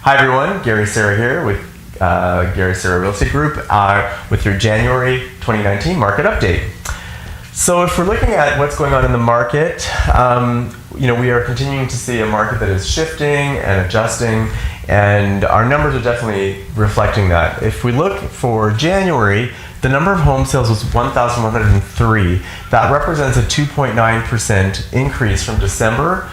Hi everyone, Gary Serra here with Gary Serra Real Estate Group with your January 2019 market update. So if we're looking at what's going on in the market, we are continuing to see a market that is shifting and adjusting, and our numbers are definitely reflecting that. If we look for January, the number of home sales was 1,103. That represents a 2.9% increase from December,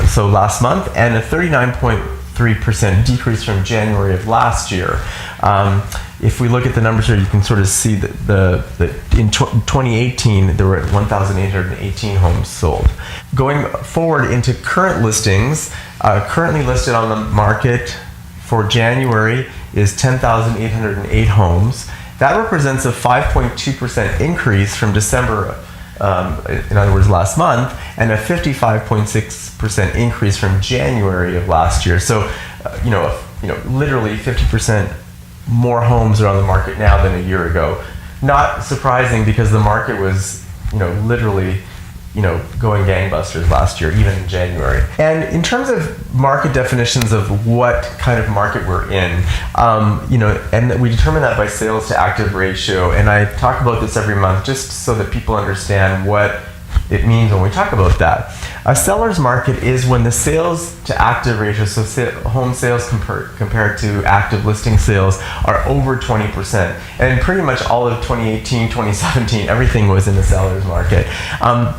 so last month, and a 39.3% decrease from January of last year. If we look at the numbers here, you can sort of see that in 2018, there were 1,818 homes sold. Going forward into current listings, currently listed on the market for January is 10,808 homes. That represents a 5.2% increase from December, in other words, last month, and a 55.6% increase from January of last year. So, literally 50% more homes are on the market now than a year ago. Not surprising because the market was, literally, going gangbusters last year, even in January. And in terms of market definitions of what kind of market we're in, and we determine that by sales to active ratio. And I talk about this every month just so that people understand what it means when we talk about that. A seller's market is when the sales to active ratio, so home sales compared to active listing sales, are over 20%. And pretty much all of 2018, 2017, everything was in the seller's market.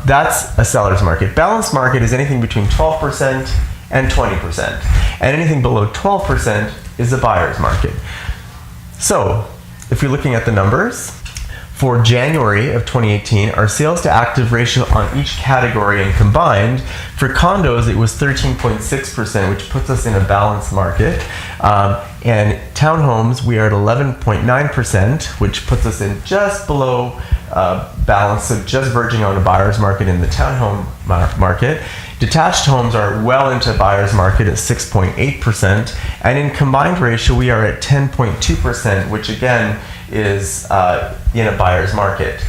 That's a seller's market. Balanced market is anything between 12% and 20%. And anything below 12% is a buyer's market. So, if you're looking at the numbers, for January of 2018, our sales to active ratio on each category and combined, for condos it was 13.6%, which puts us in a balanced market. And townhomes, we are at 11.9%, which puts us in just below balance, so just verging on a buyer's market in the townhome market. Detached homes are well into buyer's market at 6.8%, and in combined ratio we are at 10.2%, which again is in a buyer's market.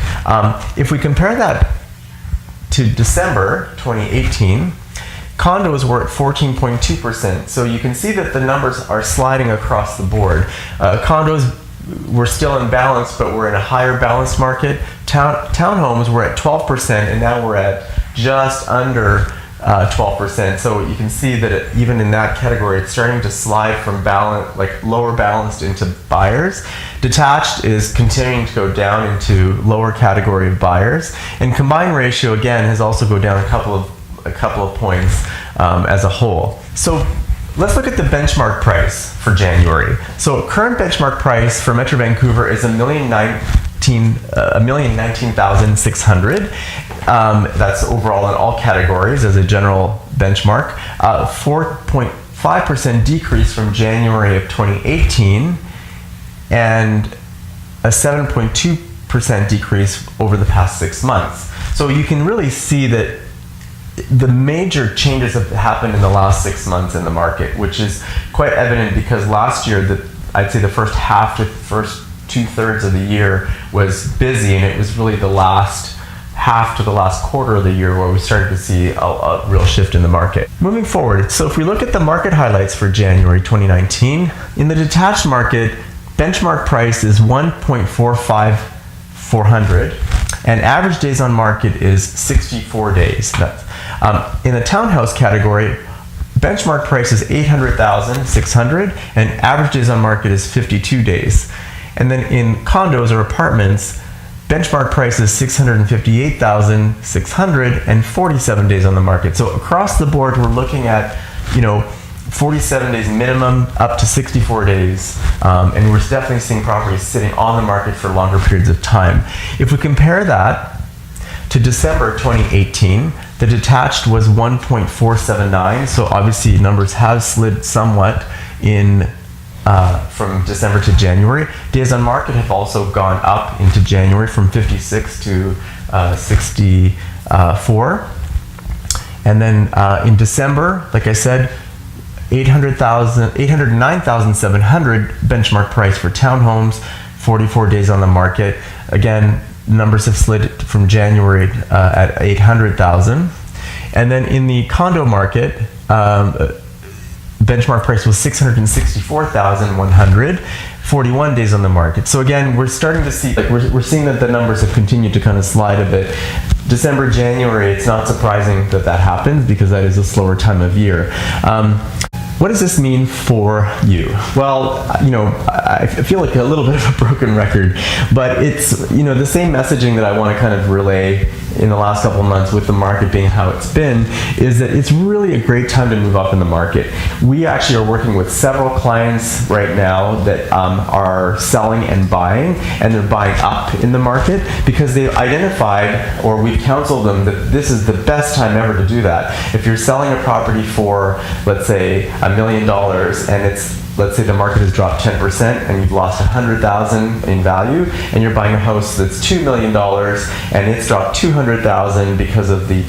If we compare that to December 2018, condos were at 14.2%. So you can see that the numbers are sliding across the board. Condos were still in balance, but we're in a higher balanced market. Townhomes were at 12%, and now we're at just under 12%. So you can see that even in that category, it's starting to slide from lower balanced into buyers. Detached is continuing to go down into lower category of buyers, and combined ratio again has also go down a couple of points as a whole. So let's look at the benchmark price for January. So current benchmark price for Metro Vancouver is $1,019,600. That's overall in all categories as a general benchmark. 4.5% decrease from January of 2018, and a 7.2% decrease over the past 6 months. So you can really see that the major changes have happened in the last 6 months in the market, which is quite evident because last year, I'd say the first half to the first 2/3 of the year was busy, and it was really the last half to the last quarter of the year where we started to see a real shift in the market. Moving forward, so if we look at the market highlights for January 2019, in the detached market, benchmark price is 1.45400, and average days on market is 64 days. In the townhouse category, benchmark price is 800,600, and average days on market is 52 days. And then in condos or apartments, benchmark price is 658,600 and 47 days on the market. So across the board, we're looking at, 47 days minimum up to 64 days. And we're definitely seeing properties sitting on the market for longer periods of time. If we compare that to December 2018, the detached was 1.479. So obviously numbers have slid somewhat from December to January. Days on market have also gone up into January from 56 to 64. And then in December, like I said, 809,700 benchmark price for townhomes, 44 days on the market. Again, numbers have slid from January at 800,000. And then in the condo market, benchmark price was $664,100, 41 days on the market. So again, we're starting to see, like we're seeing that the numbers have continued to kind of slide a bit. December, January, it's not surprising that that happens because that is a slower time of year. What does this mean for you? Well, I feel like a little bit of a broken record, but it's, the same messaging that I want to kind of relay in the last couple of months with the market being how it's been, is that it's really a great time to move up in the market. We actually are working with several clients right now that are selling and buying, and they're buying up in the market because they've identified, or we've counseled them, that this is the best time ever to do that. If you're selling a property for, let's say, $1 million, and let's say the market has dropped 10% and you've lost $100,000 in value, and you're buying a house that's $2 million and it's dropped $200,000 because of the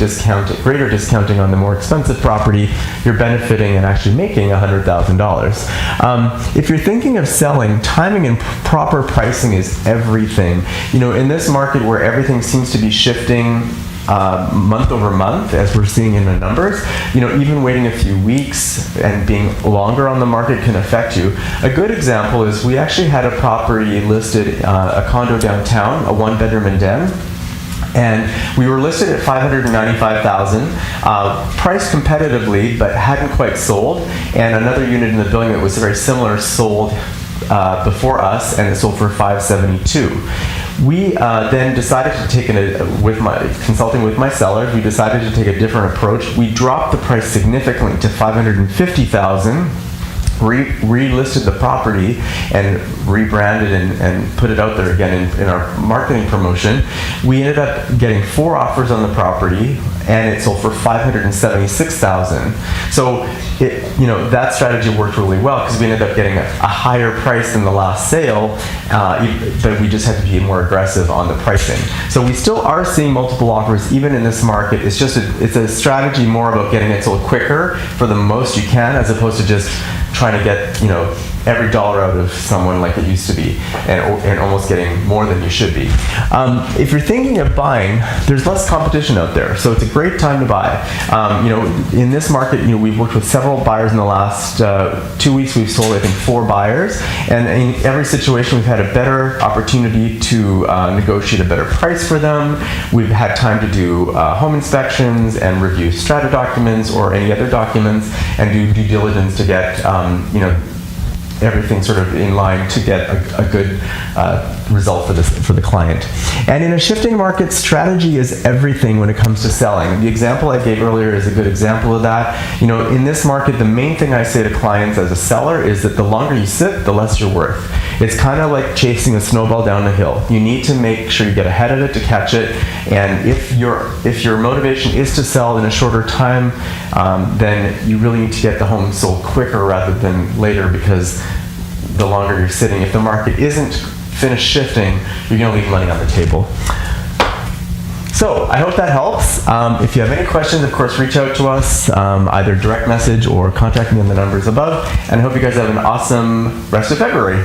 greater discounting on the more expensive property, you're benefiting and actually making $100,000. If you're thinking of selling, timing and proper pricing is everything. In this market where everything seems to be shifting month over month, as we're seeing in the numbers, even waiting a few weeks and being longer on the market can affect you. A good example is we actually had a property listed, a condo downtown, a one-bedroom and den, and we were listed at $595,000, priced competitively, but hadn't quite sold. And another unit in the building that was very similar sold before us, and it sold for $572,000. We then decided to take consulting with my sellers, we decided to take a different approach. We dropped the price significantly to $550,000. Relisted the property and rebranded and put it out there again in our marketing promotion. We ended up getting 4 offers on the property, and it sold for $576,000. So that strategy worked really well because we ended up getting a higher price than the last sale, but we just had to be more aggressive on the pricing. So we still are seeing multiple offers even in this market. It's just it's a strategy more about getting it sold quicker for the most you can, as opposed to just trying to get every dollar out of someone like it used to be, and almost getting more than you should be. If you're thinking of buying, there's less competition out there, so it's a great time to buy. In this market, we've worked with several buyers in the last 2 weeks. We've sold, I think, 4 buyers, and in every situation we've had a better opportunity to negotiate a better price for them. We've had time to do home inspections and review strata documents or any other documents, and do due diligence to get everything sort of in line to get a good result for the client. And in a shifting market, strategy is everything when it comes to selling. The example I gave earlier is a good example of that. In this market, the main thing I say to clients as a seller is that the longer you sit, the less you're worth. It's kind of like chasing a snowball down the hill. You need to make sure you get ahead of it to catch it, and if your motivation is to sell in a shorter time, then you really need to get the home sold quicker rather than later, because the longer you're sitting, if the market isn't finished shifting, you're going to leave money on the table. So I hope that helps. If you have any questions, of course, reach out to us, either direct message or contact me on the numbers above. And I hope you guys have an awesome rest of February.